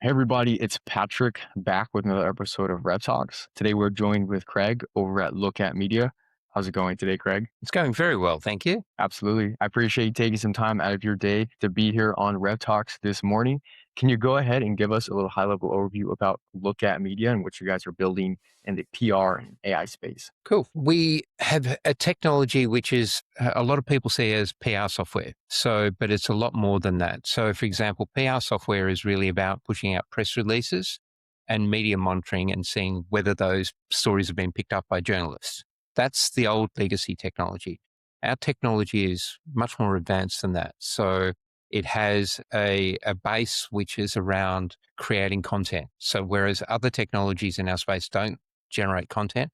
Hey everybody, it's Patrick back with another episode of RevTalks. Today we're joined with Craig over at LookAtMedia. How's it going today, Craig? It's going very well, thank you. Absolutely. I appreciate you taking some time out of your day to be here on RevTalks this morning. Can you go ahead and give us a little high-level overview about LookAtMedia and what you guys are building in the PR and AI space? Cool. We have a technology which is a lot of people see as PR software. But it's a lot more than that. So, for example, PR software is really about pushing out press releases and media monitoring and seeing whether those stories have been picked up by journalists. That's the old legacy technology. Our technology is much more advanced than that. So it has a base which is around creating content. So whereas other technologies in our space don't generate content,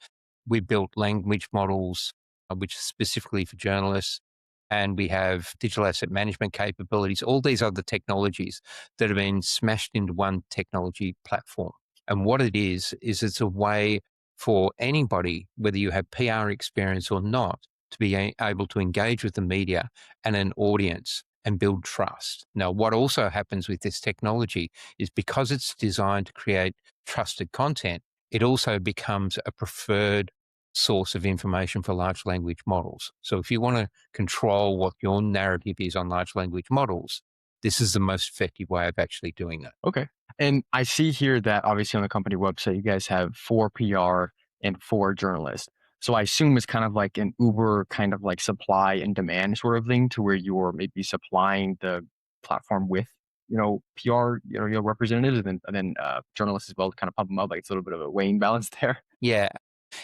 we built language models, which is specifically for journalists, and we have digital asset management capabilities, all these other technologies that have been smashed into one technology platform. And what it is it's a way for anybody, whether you have PR experience or not, to be able to engage with the media and an audience and build trust. Now, what also happens with this technology is because it's designed to create trusted content, it also becomes a preferred source of information for large language models. So if you want to control what your narrative is on large language models, this is the most effective way of actually doing that. Okay. And I see here that obviously on the company website, you guys have 4 PR and 4 journalists. So I assume it's kind of like an Uber kind of like supply and demand sort of thing to where you're maybe supplying the platform with, PR, your representatives and then journalists as well to kind of pump them up. Like it's a little bit of a weighing balance there. Yeah.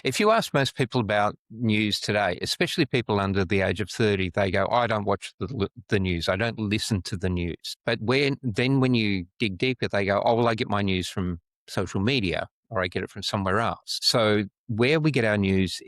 If you ask most people about news today, especially people under the age of 30, they go, I don't watch the news. I don't listen to the news. But when you dig deeper, they go, oh, well, I get my news from social media or I get it from somewhere else. So where we get our news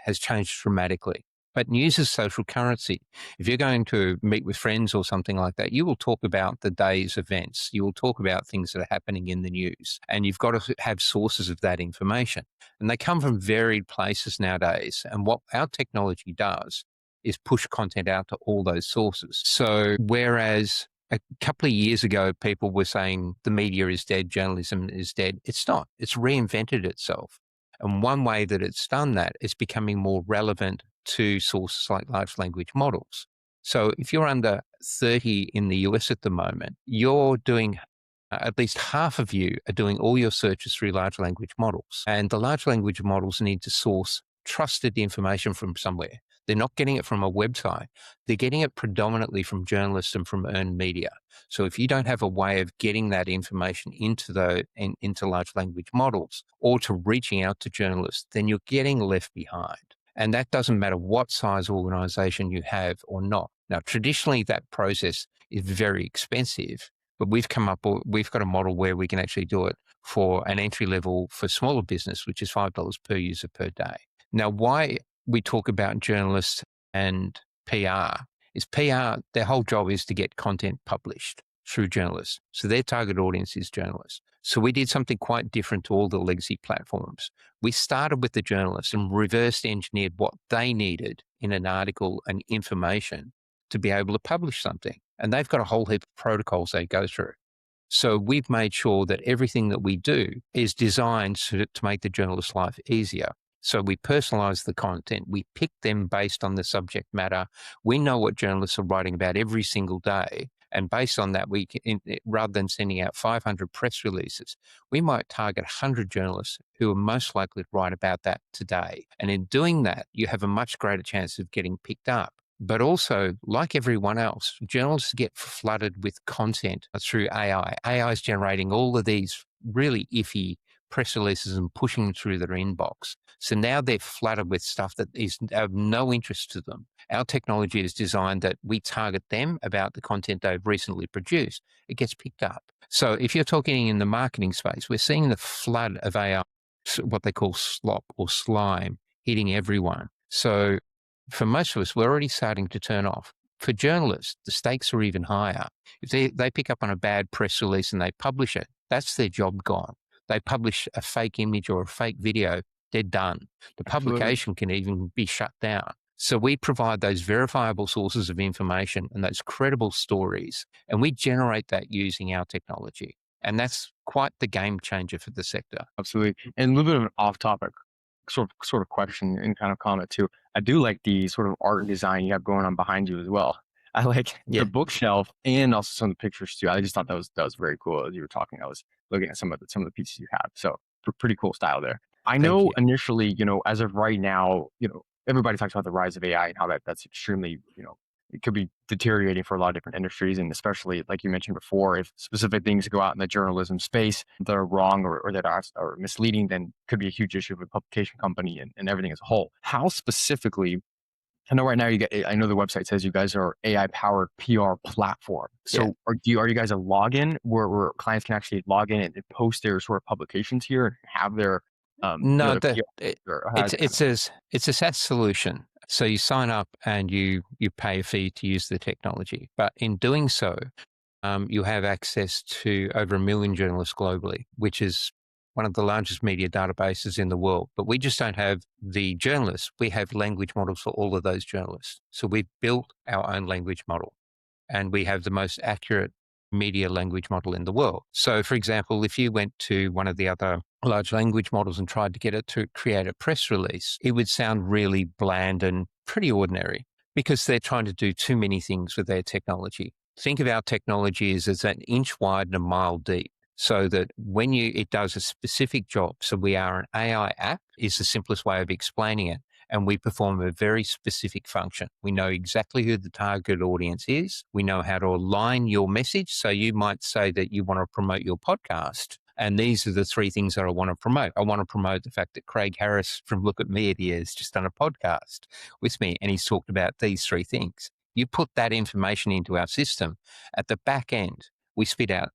has changed dramatically. But news is social currency. If you're going to meet with friends or something like that, you will talk about the day's events. You will talk about things that are happening in the news. And you've got to have sources of that information. And they come from varied places nowadays. And what our technology does is push content out to all those sources. So whereas a couple of years ago, people were saying the media is dead, journalism is dead, it's not. It's reinvented itself. And one way that it's done that is becoming more relevant to sources like large language models. So if you're under 30 in the US at the moment, you're doing at least half of you are doing all your searches through large language models. And the large language models need to source trusted information from somewhere. They're not getting it from a website. They're getting it predominantly from journalists and from earned media. So if you don't have a way of getting that information into large language models or to reaching out to journalists, then you're getting left behind. And that doesn't matter what size organization you have or not. Now, traditionally, that process is very expensive, but we've got a model where we can actually do it for an entry level for smaller business, which is $5 per user per day. Now, why we talk about journalists and PR is PR, their whole job is to get content published through journalists. So their target audience is journalists. So we did something quite different to all the legacy platforms. We started with the journalists and reverse engineered what they needed in an article and information to be able to publish something. And they've got a whole heap of protocols they go through. So we've made sure that everything that we do is designed to make the journalist's life easier. So we personalize the content. We pick them based on the subject matter. We know what journalists are writing about every single day. And based on that, rather than sending out 500 press releases, we might target 100 journalists who are most likely to write about that today. And in doing that, you have a much greater chance of getting picked up. But also, like everyone else, journalists get flooded with content through AI. AI is generating all of these really iffy press releases and pushing them through their inbox. So now they're flooded with stuff that is of no interest to them. Our technology is designed that we target them about the content they've recently produced. It gets picked up. So if you're talking in the marketing space, we're seeing the flood of AI, what they call slop or slime, hitting everyone. So for most of us, we're already starting to turn off. For journalists, the stakes are even higher. If they pick up on a bad press release and they publish it, that's their job gone. They publish a fake image or a fake video, they're done. The Absolutely. publication can even be shut down. So we provide those verifiable sources of information and those credible stories, and we generate that using our technology. And that's quite the game changer for the sector. Absolutely. And a little bit of an off-topic sort of question and kind of comment too. I do like the sort of art and design you have going on behind you as well. I like the Yeah, bookshelf and also some of the pictures too. I just thought that was very cool as you were talking. I was looking at some of the pieces you have. So pretty cool style there. I thank know you. initially, as of right now, everybody talks about the rise of AI and how that's extremely, it could be deteriorating for a lot of different industries, and especially like you mentioned before, if specific things go out in the journalism space that are wrong or that are misleading, then could be a huge issue for the publication company and everything as a whole. How specifically? I know right now I know the website says you guys are AI powered PR platform. Yeah. So are you guys a login where clients can actually log in and post their sort of publications here and have their No, their PR, or how does it kind of? it's a SaaS solution. So you sign up and you pay a fee to use the technology. But in doing so, you have access to over 1 million journalists globally, which is one of the largest media databases in the world. But we just don't have the journalists. We have language models for all of those journalists. So we've built our own language model, and we have the most accurate media language model in the world. So, for example, if you went to one of the other large language models and tried to get it to create a press release, it would sound really bland and pretty ordinary because they're trying to do too many things with their technology. Think of our technology as an inch wide and a mile deep. So that when it does a specific job. So we are an AI app is the simplest way of explaining it, and we perform a very specific function. We know exactly who the target audience is. We know how to align your message. So you might say that you want to promote your podcast. And these are the three things that I want to promote. I want to promote the fact that Craig Harris from LookAtMedia has just done a podcast with me, and he's talked about these three things. You put that information into our system. At the back end, we spit out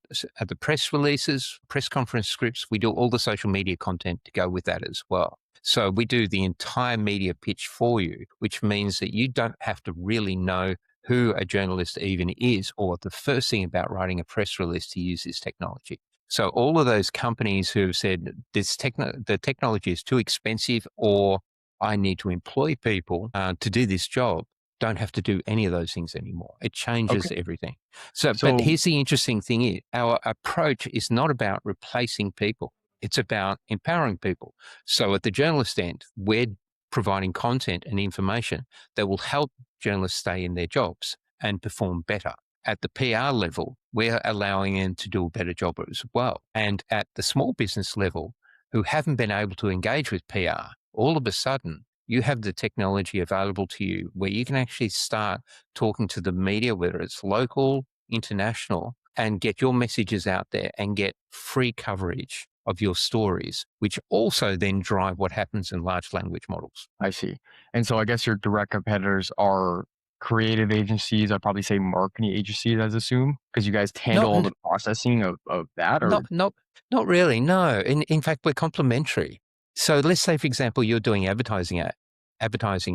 the press releases, press conference scripts. We do all the social media content to go with that as well. So we do the entire media pitch for you, which means that you don't have to really know who a journalist even is or the first thing about writing a press release to use this technology. So all of those companies who have said the technology is too expensive or I need to employ people to do this job, don't have to do any of those things anymore. It Okay. changes everything. So, but So here's the interesting thing is our approach is not about replacing people. It's about empowering people. So at the journalist end, we're providing content and information that will help journalists stay in their jobs and perform better. At the PR level, we're allowing them to do a better job as well. And at the small business level, who haven't been able to engage with PR, all of a sudden, you have the technology available to you where you can actually start talking to the media, whether it's local, international, and get your messages out there and get free coverage of your stories, which also then drive what happens in large language models. I see. And so I guess your direct competitors are creative agencies. I'd probably say marketing agencies, I assume, because you guys Not, handle all the processing of that, or? not, not, not really. No. In fact, we're complementary. So let's say, for example, you're doing advertising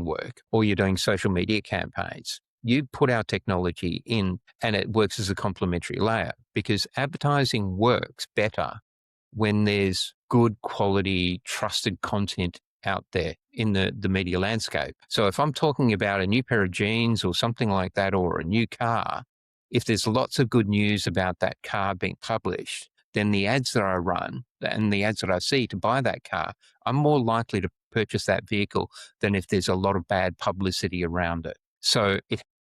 work, or you're doing social media campaigns. You put our technology in, and it works as a complementary layer because advertising works better when there's good quality, trusted content out there in the media landscape. So if I'm talking about a new pair of jeans or something like that, or a new car, if there's lots of good news about that car being published, then the ads that I run and the ads that I see to buy that car, I'm more likely to purchase that vehicle than if there's a lot of bad publicity around it. So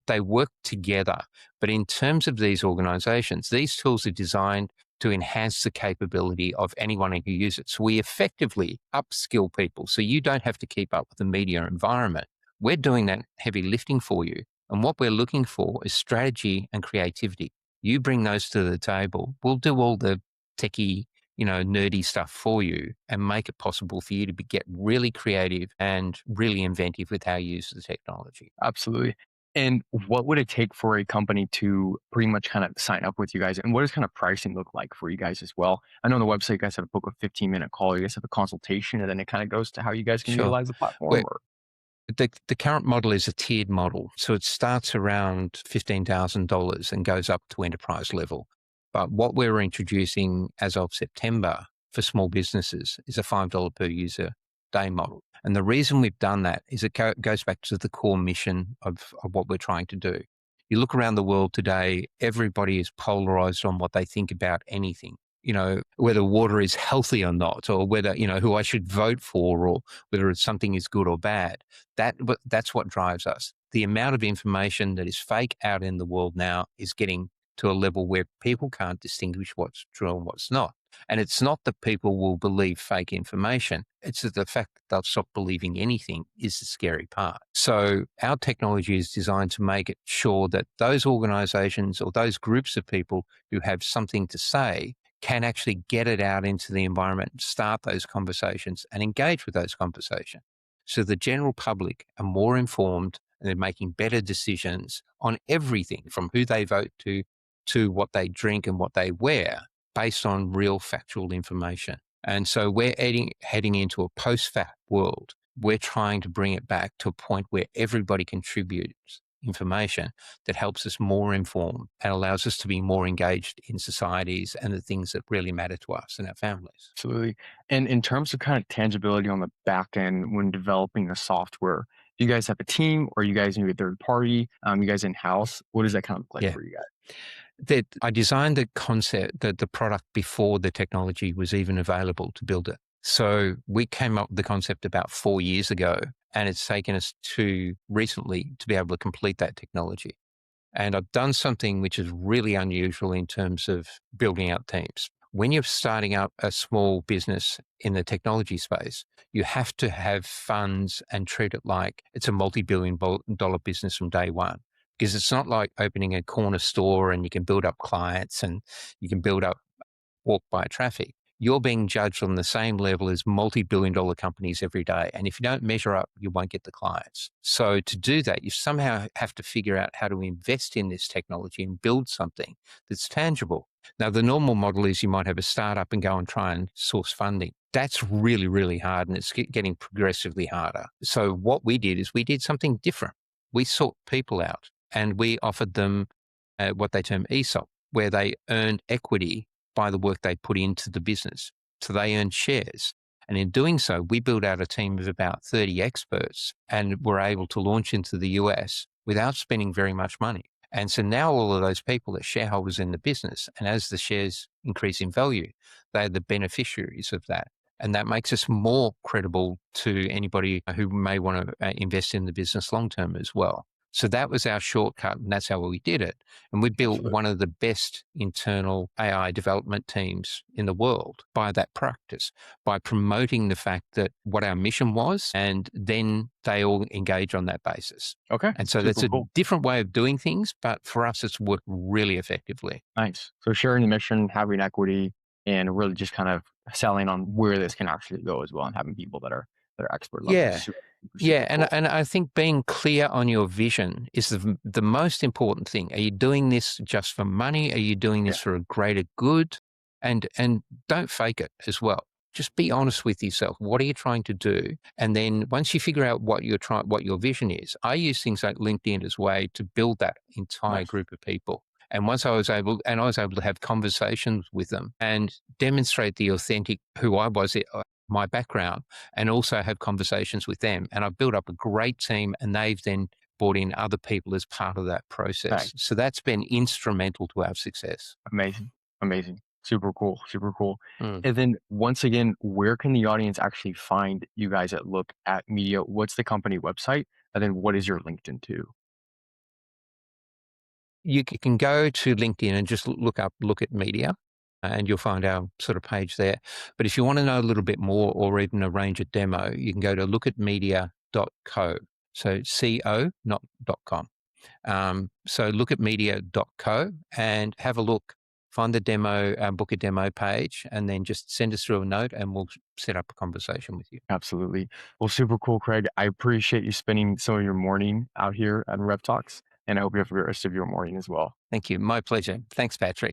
they work together. But in terms of these organizations, these tools are designed to enhance the capability of anyone who uses it. So we effectively upskill people. So you don't have to keep up with the media environment. We're doing that heavy lifting for you. And what we're looking for is strategy and creativity. You bring those to the table. We'll do all the techie, nerdy stuff for you and make it possible for you to get really creative and really inventive with how you use the technology. Absolutely. And what would it take for a company to pretty much kind of sign up with you guys? And what does kind of pricing look like for you guys as well? I know on the website you guys have a book a 15-minute call. You guys have a consultation, and then it kind of goes to how you guys can Sure. utilize the platform. We're, Or the current model is a tiered model. So it starts around $15,000 and goes up to enterprise level. But what we're introducing as of September for small businesses is a $5 per user day model. And the reason we've done that is it goes back to the core mission of what we're trying to do. You look around the world today, everybody is polarized on what they think about anything. whether water is healthy or not, or whether, who I should vote for, or whether something is good or bad. That's what drives us. The amount of information that is fake out in the world now is getting to a level where people can't distinguish what's true and what's not. And it's not that people will believe fake information. It's that the fact that they'll stop believing anything is the scary part. So our technology is designed to make it sure that those organizations or those groups of people who have something to say can actually get it out into the environment, start those conversations and engage with those conversations. So the general public are more informed and they're making better decisions on everything from who they vote to what they drink and what they wear based on real factual information. And so we're heading into a post-fact world. We're trying to bring it back to a point where everybody contributes information that helps us more informed and allows us to be more engaged in societies and the things that really matter to us and our families. Absolutely. And in terms of kind of tangibility on the back end when developing the software, do you guys have a team or you guys maybe a third party? You guys in house? What does that kind of look like Yeah. for you guys? That I designed the concept, the product before the technology was even available to build it. So we came up with the concept about 4 years ago, and it's taken us to recently to be able to complete that technology. And I've done something which is really unusual in terms of building out teams. When you're starting up a small business in the technology space, you have to have funds and treat it like it's a multi-billion dollar business from day one. Because it's not like opening a corner store and you can build up clients and you can build up walk by traffic. You're being judged on the same level as multi-billion dollar companies every day. And if you don't measure up, you won't get the clients. So to do that, you somehow have to figure out how to invest in this technology and build something that's tangible. Now, the normal model is you might have a startup and go and try and source funding. That's really, really hard, and it's getting progressively harder. So what we did is we did something different. We sought people out and we offered them what they term ESOP, where they earned equity by the work they put into the business. So they earn shares. And in doing so, we built out a team of about 30 experts and were able to launch into the US without spending very much money. And so now all of those people are shareholders in the business. And as the shares increase in value, they're the beneficiaries of that. And that makes us more credible to anybody who may want to invest in the business long term as well. So that was our shortcut, and that's how we did it. And we built Absolutely. one of the best internal AI development teams in the world by that practice, by promoting the fact that what our mission was, and then they all engage on that basis. Okay. And so that's Super a cool. different way of doing things, but for us, it's worked really effectively. Nice. So sharing the mission, having equity, and really just kind of selling on where this can actually go as well, and having people that are expert level is Yeah. super, super, Yeah, super cool. and I think being clear on your vision is the most important thing. Are you doing this just for money? Are you doing Yeah. this for a greater good? And don't fake it as well. Just be honest with yourself. What are you trying to do? And then once you figure out what what your vision is, I use things like LinkedIn as a way to build that entire Nice. group of people. And once I was able to have conversations with them and demonstrate the authentic who I was, my background, and also have conversations with them. And I've built up a great team, and they've then brought in other people as part of that process. Nice. So that's been instrumental to our success. Amazing. Amazing. Super cool. Super cool. Mm. And then once again, where can the audience actually find you guys at Look at Media? What's the company website? And then what is your LinkedIn too? You can go to LinkedIn and just look up Look at Media, and you'll find our sort of page there. But if you want to know a little bit more or even arrange a demo, you can go to lookatmedia.co. So CO, not .com. So lookatmedia.co and have a look, find the demo, book a demo page, and then just send us through a note and we'll set up a conversation with you. Absolutely. Well, super cool, Craig. I appreciate you spending some of your morning out here at RevTalks, and I hope you have a great rest of your morning as well. Thank you. My pleasure. Thanks, Patrick.